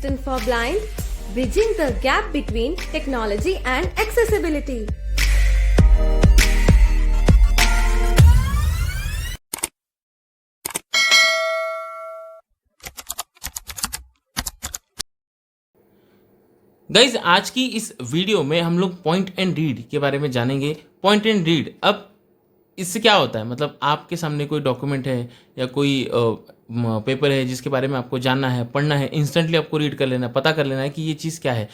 Assistant for Blind, bridging the gap between technology and accessibility. Guys आज की इस video में हम लोग पॉइंट एंड रीड के बारे में जानेंगे। पॉइंट एंड रीड, अब इससे क्या होता है, मतलब आपके सामने कोई डॉक्यूमेंट है या कोई पेपर है जिसके बारे में आपको जानना है, पढ़ना है, इंस्टेंटली आपको रीड कर लेना है, पता कर लेना है कि ये चीज़ क्या है,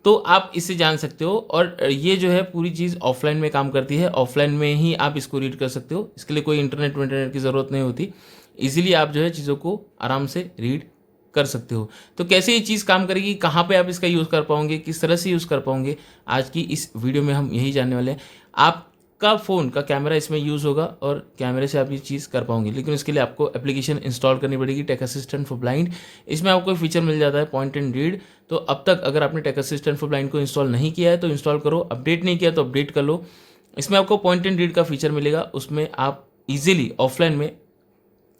तो आप इससे जान सकते हो। और ये जो है पूरी चीज़ ऑफलाइन में काम करती है, ऑफलाइन में ही आप इसको रीड कर सकते हो। इसके लिए कोई इंटरनेट की ज़रूरत नहीं होती, इजीली आप जो है चीज़ों को आराम से रीड कर सकते हो। तो कैसे ये चीज़ काम करेगी, कहाँ पे आप इसका यूज़ कर पाओगे, किस तरह से यूज़ कर पाओगे, आज की इस वीडियो में हम यही जानने वाले हैं। आपका फ़ोन का कैमरा इसमें यूज़ होगा और कैमरे से आप ये चीज़ कर पाओगे, लेकिन इसके लिए आपको एप्लीकेशन इंस्टॉल करनी पड़ेगी, टेक असिस्टेंट फॉर ब्लाइंड। इसमें आपको एक फीचर मिल जाता है पॉइंट एंड रीड। तो अब तक अगर आपने टेक असिस्टेंट फॉर ब्लाइंड को इंस्टॉल नहीं किया है तो इंस्टॉल करो, अपडेट नहीं किया तो अपडेट कर लो। इसमें आपको पॉइंट एंड रीड का फीचर मिलेगा, उसमें आप ईजिली ऑफलाइन में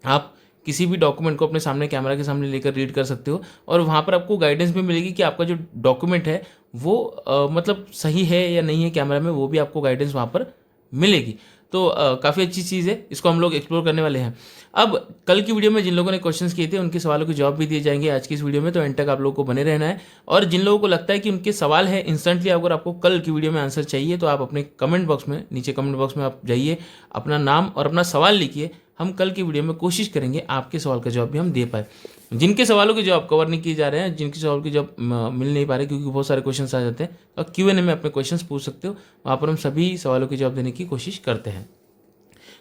आप किसी भी डॉक्यूमेंट को अपने सामने कैमरा के सामने लेकर रीड कर सकते हो, और वहाँ पर आपको गाइडेंस भी मिलेगी कि आपका जो डॉक्यूमेंट है वो मतलब सही है या नहीं है कैमरा में, वो भी आपको गाइडेंस वहाँ पर मिलेगी। तो काफ़ी अच्छी चीज़ है, इसको हम लोग एक्सप्लोर करने वाले हैं। अब कल की वीडियो में जिन लोगों ने क्वेश्चंस किए थे उनके सवालों के जवाब भी दिए जाएंगे आज की इस वीडियो में, तो एंड तक आप लोगों को बने रहना है। और जिन लोगों को लगता है कि उनके सवाल है इंस्टेंटली, अगर आपको कल की वीडियो में आंसर चाहिए तो आप अपने कमेंट बॉक्स में, नीचे कमेंट बॉक्स में आप जाइए, अपना नाम और अपना सवाल लिखिए। हम कल की वीडियो में कोशिश करेंगे आपके सवाल का जवाब भी हम दे पाए। जिनके सवालों के जवाब कवर नहीं किए जा रहे हैं, जिनके सवाल के जवाब मिल नहीं पा रहे क्योंकि बहुत सारे क्वेश्चंस आ जाते हैं, तो Q&A में अपने क्वेश्चंस पूछ सकते हो, वहाँ पर हम सभी सवालों के जवाब देने की कोशिश करते हैं।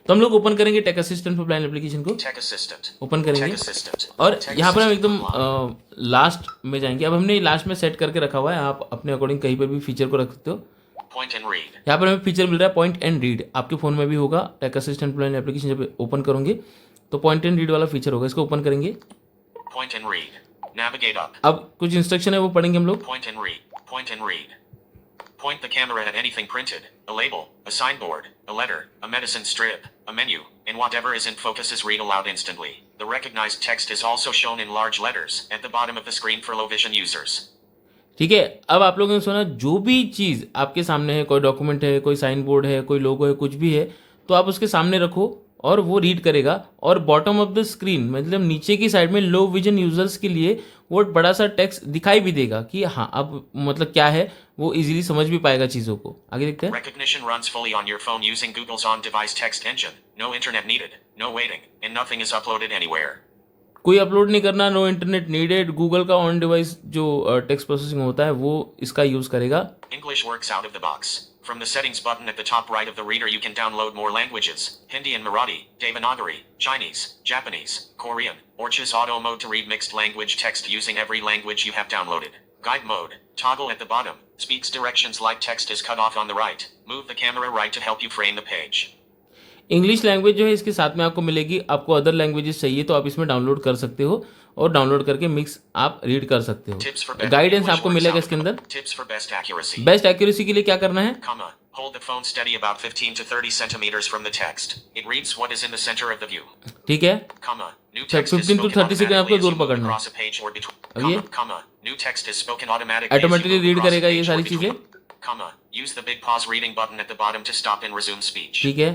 तो हम लोग ओपन करेंगे tech assistant for blind application को, ओपन करेंगे और यहाँ पर हम एकदम लास्ट में जाएंगे। अब हमने लास्ट में सेट करके रखा हुआ है, आप अपने अकॉर्डिंग कहीं पर भी फीचर को रख सकते हो। यहाँ पर हमें फीचर मिल रहा है पॉइंट एंड रीड, आपके फोन में भी होगा। टेक असिस्टेंट ब्लाइंड एप्लीकेशन जब ओपन करोगे तो पॉइंट एंड रीड वाला फीचर होगा, इसको ओपन करेंगे। Point and read. Navigate up. अब कुछ इंस्ट्रक्शन है वो पढ़ेंगे हम लोग। Point and read. Point and read. Point the camera at anything printed, a label, a signboard, a letter, a medicine strip, a menu, and whatever is in focus is read aloud instantly. The recognized text is also shown in large letters at the bottom of the screen for low vision users. ठीक है, अब आप लोगों ने सुना, जो भी चीज़ आपके सामने है, कोई डॉक्यूमेंट है, कोई साइन बोर्ड है, कोई लोगो है, कुछ भी है, तो आप उसके सामने रखो और वो रीड करेगा। और बॉटम ऑफ द स्क्रीन, मतलब नीचे की साइड में लो विजन यूजर्स के लिए वो बड़ा सा टेक्स्ट दिखाई भी देगा कि हाँ अब मतलब क्या है, वो इजीली समझ भी पाएगा चीज़ों को। आगे देखते हैं। Recognition runs fully on your phone using Google's on-device text engine. No internet needed, no waiting, and nothing is uploaded anywhere. कोई अपलोड नहीं करना, नो इंटरनेट नीडेड। गूगल का ऑन डिवाइस जो टेक्स्ट प्रोसेसिंग होता है वो इसका यूज़ करेगा। English works out of the box. From the settings button at the top right of the reader you can download more languages, Hindi and Marathi, Devanagari, Chinese, Japanese, Korean, or choose auto mode to read mixed language text using every language you have downloaded. Guide mode, toggle at the bottom, speaks directions like text is cut off on the right, move the camera right to help you frame the page. English language जो है इसके साथ में आपको मिलेगी। आपको other languages चाहिए तो आप इसमें डाउनलोड कर सकते हो और डाउनलोड करके मिक्स आप रीड कर सकते हो। गाइडेंस आपको मिलेगा इसके अंदर। बेस्ट एक्यूरेसी के लिए क्या करना है, Hold the phone steady about 15 to 30 centimeters from the text. It reads what is in the center of the view. ठीक है, 15 to 30 सेकंड आपको दूर पकड़ना है। अब ये new text is spoken automatically. Automatically read करेगा ये सारी चीजें। Use the big pause reading button at the bottom to stop and resume speech. ठीक है,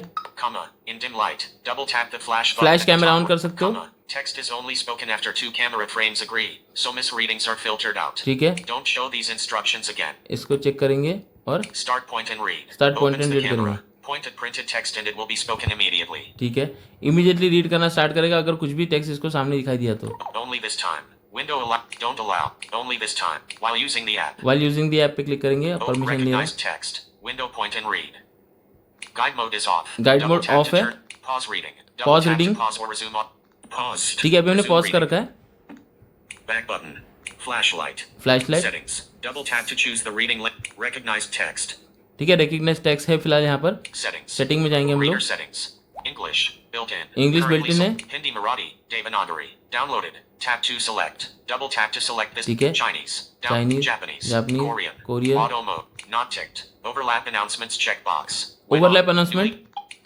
In dim light, double tap the flash button. Flash camera on कर सकते हो। Text is only spoken after 2 camera frames agree, so misreadings are filtered out. ठीक है, Don't show these instructions again. इसको check करेंगे और Start point and read. Start point Opens and the read camera. करेंगे। Point at printed text and it will be spoken immediately. ठीक है, immediately read करना start करेगा अगर कुछ भी टेक्स्ट इसको सामने दिखाई दिया तो। Only this time. Window allow. Don't allow. Only this time. While using the app. While using the app पे क्लिक करेंगे, Open परमिशन देना। recognized text. Window point and read. Guide mode is off. Guide Double mode tap off to है। turn- Pause reading. Double Pause tap to reading. Pause or resume on. Pause. ठीक है, अभी हमने Resume pause कर reading. रखा है। Back button. Flashlight. Flashlight, Settings. Double tap to choose the reading link. Recognized text. ठीक है, रिकग्नाइज टेक्स्ट है फिलहाल यहाँ पर। Settings. सेटिंग में जाएंगे हम Reader लोग। settings. English. Built in. English Currently built in so- Hindi, Marathi, Devanagari. Downloaded. Tap to select. Double tap to select this. ठीक है। Chinese. Chinese, Japanese. Japanese, Korean. Korean. Auto mode. Not ticked. Overlap announcements checkbox. Overlap announcement.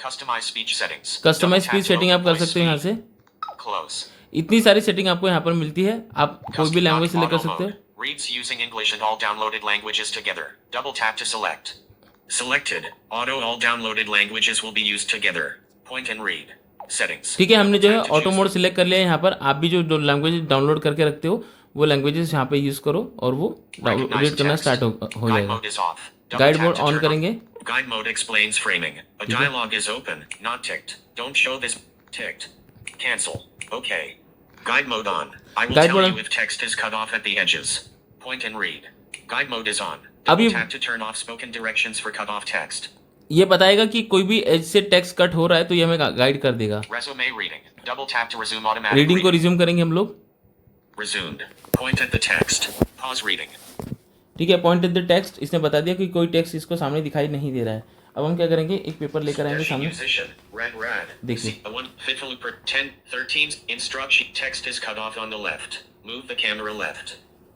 Customize speech settings. Customize Double tap speech to setting open आप कर voice सकते हो यहाँ speed. से। Close. इतनी सारी सेटिंग आपको यहाँ पर मिलती है, आप कोई भी Custom लैंग्वेज doc सिलेक्ट कर auto सकते हो। mode. Reads using English and all downloaded languages together. Double tap to select. Selected. Auto all downloaded languages will be used together. Point and read. Settings. ठीक है, हमने जो है Double tap to auto choose mode select कर लिया है। यहाँ पर आप भी जो लैंग्वेज डाउनलोड करके रखते हो वो लैंग्वेजेस यहाँ पे यूज करो और वो Recognize रीड करना text. स्टार्ट हो Guide जाएगा। mode is off. Double guide tap mode to on turn करेंगे। on. Guide mode explains framing. A dialog is open, not ticked. Don't show this. Ticked. Cancel. Okay. Guide mode on. I will Guide tell mode you if text is cut off at the edges. Point and read. Guide mode is on. अभी Double tap to turn off spoken directions for cut off text. ये बताएगा कि कोई भी as से text cut हो रहा है तो ये हमें गाइड कर देगा। Resume reading. Double tap to resume automatic reading को reading. रिज्यूम करेंगे हम लोग। Resumed. Point at the text. Pause reading. ठीक है, पॉइंट एट द टेक्स्ट, इसने बता दिया कि कोई टेक्स्ट इसको सामने दिखाई नहीं दे रहा है। अब हम क्या करेंगे, एक पेपर लेकर आएंगे सामने। Musician. Rad. देखिए। One fitful per 10, 13. Instruction. Text is cut off on the left. Move the camera left.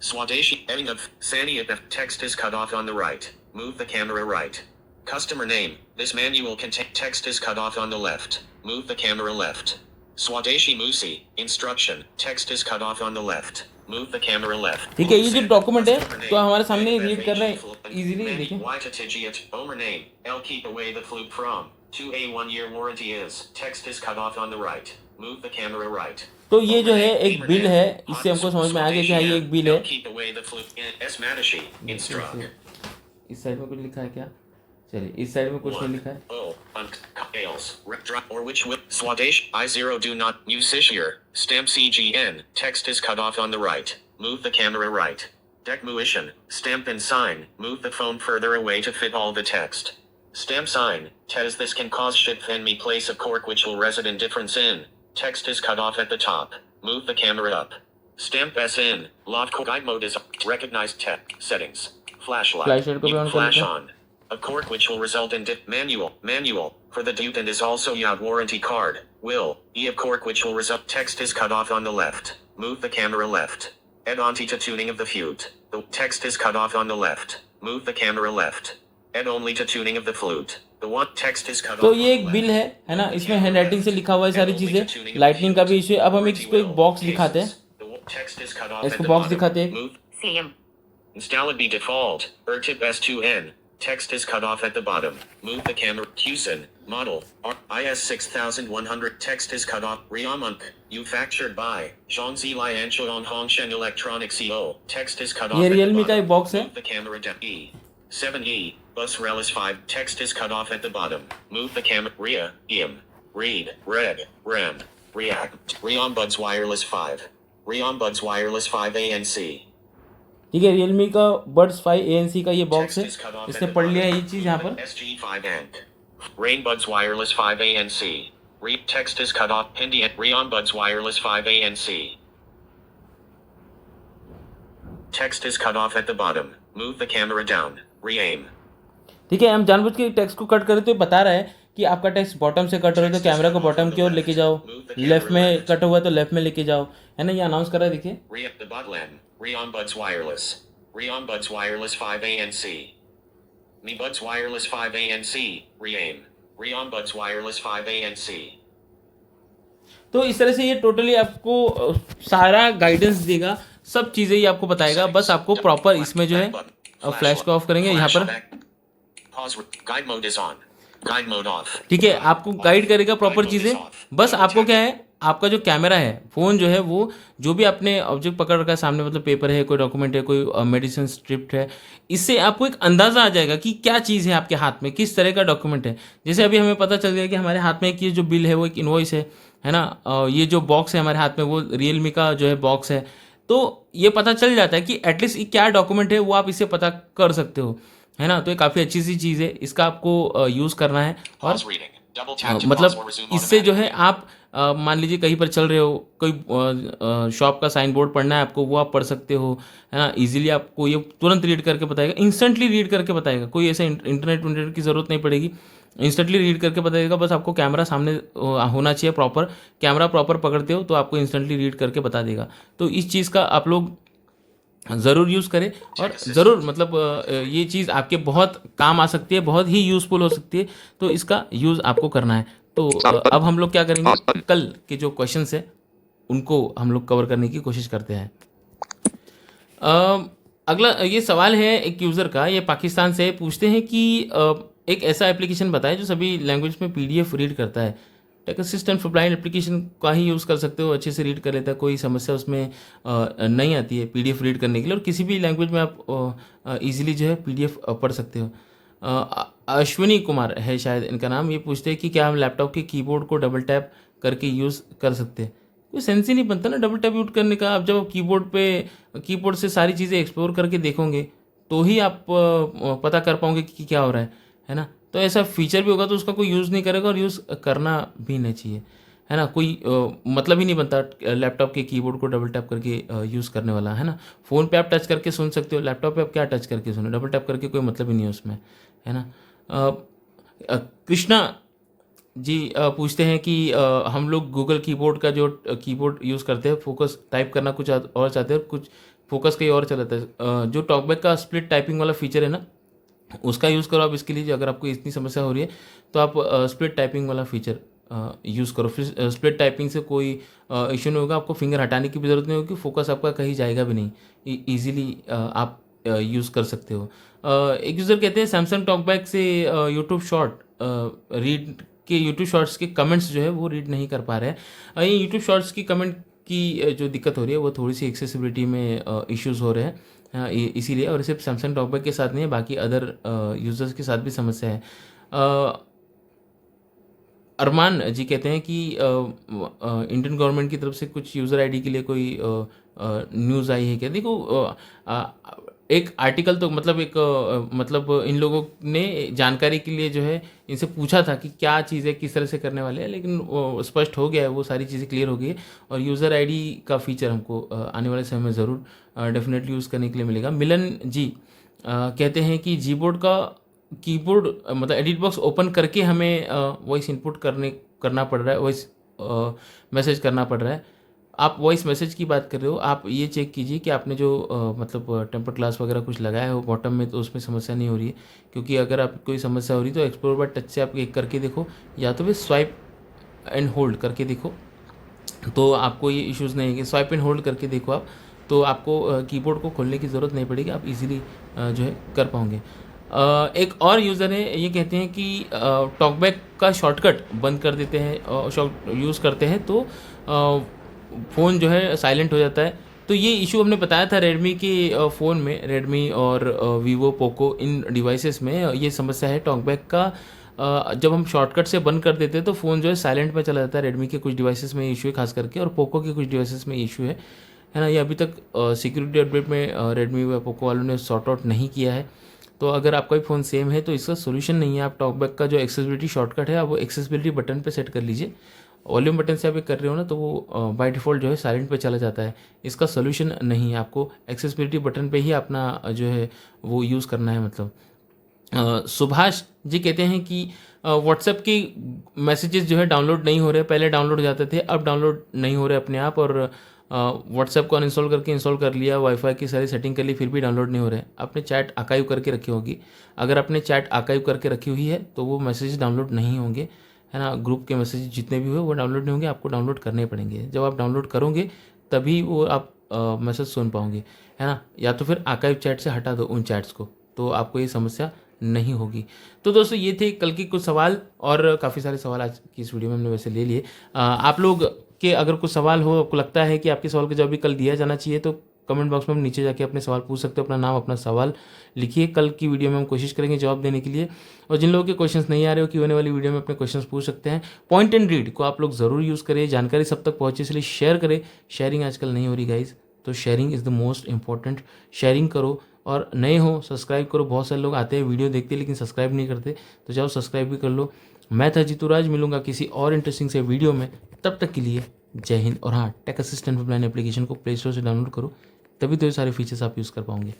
Swadeshi. Ending of. Saniat. Text is cut off on the right. Move the camera right. Customer name. This manual contain text is cut off on the left. Move the camera left. Swadeshi Musi. Instruction. Text is cut off on the left. Move the camera left. ठीक है, ये जो document है तो हमारे सामने read कर रहे हैं इजीली। देखिए Omer name. L keep away the fluke from. 2A 1 year warranty is. Text is cut off on the right. Move the camera right. तो ये जो है एक बिल है, इससे हमको समझ में आ गया कि हाँ ये एक बिल है। Keep away the fluke. S Matashi. Instruct. इस साइड में कुछ लिखा है क्या? चलिए, इस साइड में कुछ नहीं लिखा है। Or which will Swadesh I0 do not musician stamp CGN text is cut off on the right. Move the camera right. Decmuition stamp and sign. Move the phone further away to fit all the text. Stamp sign. Tes this can cause ship and me place of cork which will result in difference in. Text is cut off at the top. Move the camera up. Stamp S in. Lock guide mode is recognized tech settings. Flashlight. Flashlight को भी on कर Flash लेते हैं। on. A cork which will result in manual for the dupe and is also yacht warranty card. Will of cork which will result text is cut off on the left. Move the camera left. Add onto to tuning of the flute. The text is cut off on the left. Move the camera left. Add only to tuning of the flute. The one text is cut off. तो ये एक bill है ना, इसमें hand writing से लिखा हुआ है सारी चीजें। लाइटनिंग का भी इशू है। अब हम इसको एक बॉक्स दिखाते हैं, इसको बॉक्स दिखाते हैं। Same. Install it be default. Tip S2N. Text is cut off at the bottom. Move the camera. Houston. Model. IS 6100. Text is cut off. Riamunk. You factored by. Zhongzi Liancho on Hongsheng Electronics CO. Text is cut off. ये at the Realme का bottom. एक box है। Move the camera down. E7E. Bus Relis 5. Text is cut off at the bottom. Move the camera. Ria. Im. Read. Red. Rem. React. Reombuds Wireless 5. Reombuds Wireless 5 ANC. ठीक है, Realme का buds 5 ANC का ये box है। इसने पढ़ लिया ये चीज यहाँ पर। SG5N. Rainbuds Wireless 5 ANC. Text is cut off. Hindi at Reombuds Wireless 5 ANC. Text is cut off at the bottom. Move the camera down. Re-aim. ठीक है, हम जानबूझ के टेक्स्ट को कट करें तो ये बता रहा है कि आपका टेक्स्ट बॉटम से कट हो रहा है तो कैमरा को बॉटम की ओर लेके जाओ, लेफ्ट में कट हुआ तो लेफ्ट में लेके जाओ, है ना। ये अनाउंस कर रहा है, देखिए। Reombuds Wireless. Reombuds Wireless 5 ANC. MeBuds Wireless 5 ANC. Re-aim. Reombuds Wireless 5 ANC. तो इस तरह से ये टोटली आपको सारा गाइडेंस देगा, सब चीज़ें ये आपको बताएगा। बस आपको प्रॉपर इसमें जो है फ्लैश को ऑफ करेंगे यहाँ पर। Guide mode is on, guide mode of. ठीक है, आपको गाइड करेगा प्रॉपर चीज़ें। बस आपको क्या है, आपका जो कैमरा है, फ़ोन जो है वो जो भी आपने ऑब्जेक्ट पकड़ रखा है सामने, मतलब पेपर है, कोई डॉक्यूमेंट है, कोई मेडिसिन स्ट्रिप्ट है, इससे आपको एक अंदाज़ा आ जाएगा कि क्या चीज़ है आपके हाथ में, किस तरह का डॉक्यूमेंट है। जैसे अभी हमें पता चल गया कि हमारे हाथ में एक ये जो बिल है वो एक इनवॉइस है ना। ये जो बॉक्स है हमारे हाथ में वो रियलमी का जो है बॉक्स है। तो ये पता चल जाता है कि एटलीस्ट ये क्या डॉक्यूमेंट है वो आप इससे पता कर सकते हो, है ना। तो ये काफ़ी अच्छी सी चीज़ है, इसका आपको यूज़ करना है। और मतलब इससे जो है आप मान लीजिए कहीं पर चल रहे हो, कोई शॉप का साइन बोर्ड पढ़ना है आपको, वो आप पढ़ सकते हो, है ना। इजीली आपको ये तुरंत रीड करके बताएगा, इंस्टेंटली रीड करके बताएगा। कोई ऐसे इंटरनेट की ज़रूरत नहीं पड़ेगी, इंस्टेंटली रीड करके बताएगा। बस आपको कैमरा सामने होना चाहिए, प्रॉपर कैमरा प्रॉपर पकड़ते हो तो आपको इंस्टेंटली रीड करके बता देगा। तो इस चीज़ का आप लोग ज़रूर यूज़ करें और ज़रूर मतलब ये चीज़ आपके बहुत काम आ सकती है, बहुत ही यूज़फुल हो सकती है। तो इसका यूज़ आपको करना है। तो अब हम लोग क्या करेंगे, कल के जो क्वेश्चंस है उनको हम लोग कवर करने की कोशिश करते हैं। अगला ये सवाल है एक यूज़र का, ये पाकिस्तान से पूछते हैं कि एक ऐसा एप्लीकेशन बताएं जो सभी लैंग्वेज में PDF रीड करता है। Tech assistant for blind application का ही यूज़ कर सकते हो, अच्छे से रीड कर लेता है, कोई समस्या उसमें नहीं आती है PDF रीड करने के लिए, और किसी भी लैंग्वेज में आप इजीली जो है PDF पढ़ सकते हो। अश्विनी कुमार है शायद इनका नाम, ये पूछते हैं कि क्या हम लैपटॉप के कीबोर्ड को डबल टैप करके यूज़ कर सकते हैं। कोई सेंस ही नहीं बनता ना डबल टैप यूज करने का। आप जब कीबोर्ड से सारी चीज़ें एक्सप्लोर करके देखोगे तो ही आप पता कर पाओगे कि क्या हो रहा है ना। तो ऐसा फीचर भी होगा तो उसका कोई यूज़ नहीं करेगा, और यूज़ करना भी नहीं चाहिए, है ना। कोई मतलब ही नहीं बनता लैपटॉप के कीबोर्ड को डबल टैप करके यूज़ करने वाला, है ना। फ़ोन पे आप टच करके सुन सकते हो, लैपटॉप पे आप क्या टच करके सुनो, डबल टैप करके कोई मतलब ही नहीं है उसमें, है ना। कृष्णा जी पूछते हैं कि हम लोग गूगल कीबोर्ड का जो कीबोर्ड यूज़ करते हैं, फोकस टाइप करना कुछ और चाहते हैं, कुछ फोकस कहीं और चलाता है। जो टॉकबैक का स्प्लिट टाइपिंग वाला फीचर है ना, उसका यूज़ करो आप इसके लिए। अगर आपको इतनी समस्या हो रही है तो आप स्प्लिट टाइपिंग वाला फीचर यूज़ करो। फिर स्प्लिट टाइपिंग से कोई इशू नहीं होगा, आपको फिंगर हटाने की भी ज़रूरत नहीं होगी, फोकस आपका कहीं जाएगा भी नहीं, ईजिली आप यूज़ कर सकते हो। एक यूज़र कहते हैं सैमसंग टॉकबैक से यूट्यूब शॉर्ट्स के कमेंट्स जो है वो रीड नहीं कर पा रहे हैं। ये यूट्यूब शॉर्ट्स की कमेंट की जो दिक्कत हो रही है वो थोड़ी सी एक्सेसिबिलिटी में इश्यूज़ हो रहे हैं, इसीलिए। और सिर्फ सैमसंग टॉकबैक के साथ नहीं है, बाकी अदर यूज़र्स के साथ भी समस्या है। अरमान जी कहते हैं कि इंडियन गवर्नमेंट की तरफ से कुछ यूज़र आईडी के लिए कोई न्यूज़ आई है क्या। देखो एक आर्टिकल तो मतलब इन लोगों ने जानकारी के लिए जो है इनसे पूछा था कि क्या चीज़ें किस तरह से करने वाले हैं, लेकिन वो स्पष्ट हो गया है, वो सारी चीज़ें क्लियर हो गई है। और यूज़र आईडी का फीचर हमको आने वाले समय में ज़रूर डेफिनेटली यूज़ करने के लिए मिलेगा। मिलन जी कहते हैं कि कीबोर्ड मतलब एडिट बॉक्स ओपन करके हमें वॉइस इनपुट करना पड़ रहा है, वॉइस मैसेज करना पड़ रहा है। आप वॉइस मैसेज की बात कर रहे हो, आप ये चेक कीजिए कि आपने जो मतलब टेम्पर ग्लास वगैरह कुछ लगाया हो बॉटम में, तो उसमें समस्या नहीं हो रही है। क्योंकि अगर आप कोई समस्या हो रही है तो एक्सप्लोर बाय टच से आप एक करके देखो, या तो फिर स्वाइप एंड होल्ड करके देखो, तो आपको ये इश्यूज़ नहीं है। स्वाइप एंड होल्ड करके देखो आप, तो आपको कीबोर्ड को खोलने की ज़रूरत नहीं पड़ेगी, आप इजीली जो है कर पाओगे। एक और यूज़र है, ये कहते हैं कि टॉकबैक का शॉर्टकट बंद कर देते हैं, यूज़ करते हैं तो फ़ोन जो है साइलेंट हो जाता है। तो ये इशू हमने बताया था रेडमी के फ़ोन में, रेडमी और वीवो पोको इन डिवाइसेस में ये समस्या है टॉकबैक का। जब हम शॉर्टकट से बंद कर देते हैं तो फ़ोन जो है साइलेंट में चला जाता है। रेडमी के कुछ डिवाइसेस में इशू है खास करके, और पोको के कुछ डिवाइसेस में इशू है ना। ये अभी तक सिक्योरिटी अपडेट में रेडमी व पोको वालों ने सॉर्ट आउट नहीं किया है। तो अगर आपका भी फ़ोन सेम है तो इसका सोल्यूशन नहीं है, आप टॉकबैक का जो एक्सेसिबिलिटी शॉर्टकट है आप वो एक्सेसिबिलिटी बटन पे सेट कर लीजिए। वॉल्यूम बटन से आप ये कर रहे हो ना, तो वो बाय डिफ़ॉल्ट जो है साइलेंट पे चला जाता है। इसका सोल्यूशन नहीं है, आपको एक्सेसिबिलिटी बटन पे ही अपना जो है वो यूज़ करना है। मतलब सुभाष जी कहते हैं कि व्हाट्सएप की मैसेजेस जो है डाउनलोड नहीं हो रहे, पहले डाउनलोड हो जाते थे, अब डाउनलोड नहीं हो रहे अपने आप। और व्हाट्सएप को अनइंस्टॉल करके इंस्टॉल कर लिया, वाईफाई की सारी सेटिंग कर ली, फिर भी डाउनलोड नहीं हो रहे। आपने चैट आर्काइव करके रखी होगी, अगर आपने चैट आर्काइव करके रखी हुई है तो वो मैसेज डाउनलोड नहीं होंगे, है ना। ग्रुप के मैसेज जितने भी हुए वो डाउनलोड नहीं होंगे, आपको डाउनलोड करने पड़ेंगे। जब आप डाउनलोड करोगे तभी वो आप मैसेज सुन पाओगे, है ना। या तो फिर आर्काइव चैट से हटा दो उन चैट्स को, तो आपको ये समस्या नहीं होगी। तो दोस्तों ये थे कल के कुछ सवाल, और काफ़ी सारे सवाल आज की इस वीडियो में हमने वैसे ले लिए। आप लोग के अगर कुछ सवाल हो, आपको लगता है कि आपके सवाल का जवाब भी कल दिया जाना चाहिए, तो कमेंट बॉक्स में हम नीचे जाके अपने सवाल पूछ सकते हो। अपना नाम, अपना सवाल लिखिए, कल की वीडियो में हम कोशिश करेंगे जवाब देने के लिए। और जिन लोगों के क्वेश्चंस नहीं आ रहे हो कि होने वाली वीडियो में अपने क्वेश्चंस पूछ सकते हैं। पॉइंट एंड रीड को आप लोग ज़रूर यूज़ करें, जानकारी सब तक पहुँचे, इसलिए शेयर करें। शेयरिंग आजकल नहीं हो रही गाइज, तो sharing is the most important. Sharing करो, और नए हो सब्सक्राइब करो। बहुत सारे लोग आते हैं वीडियो देखते हैं लेकिन सब्सक्राइब नहीं करते, तो जाओ सब्सक्राइब भी कर लो। मैं था जीतू राज, मिलूंगा किसी और इंटरेस्टिंग से वीडियो में, तब तक के लिए जय हिंद। और हाँ, tech assistant for blind application को प्ले स्टोर से डाउनलोड करो, तभी तो ये सारे फीचर्स आप यूज़ कर पाओगे।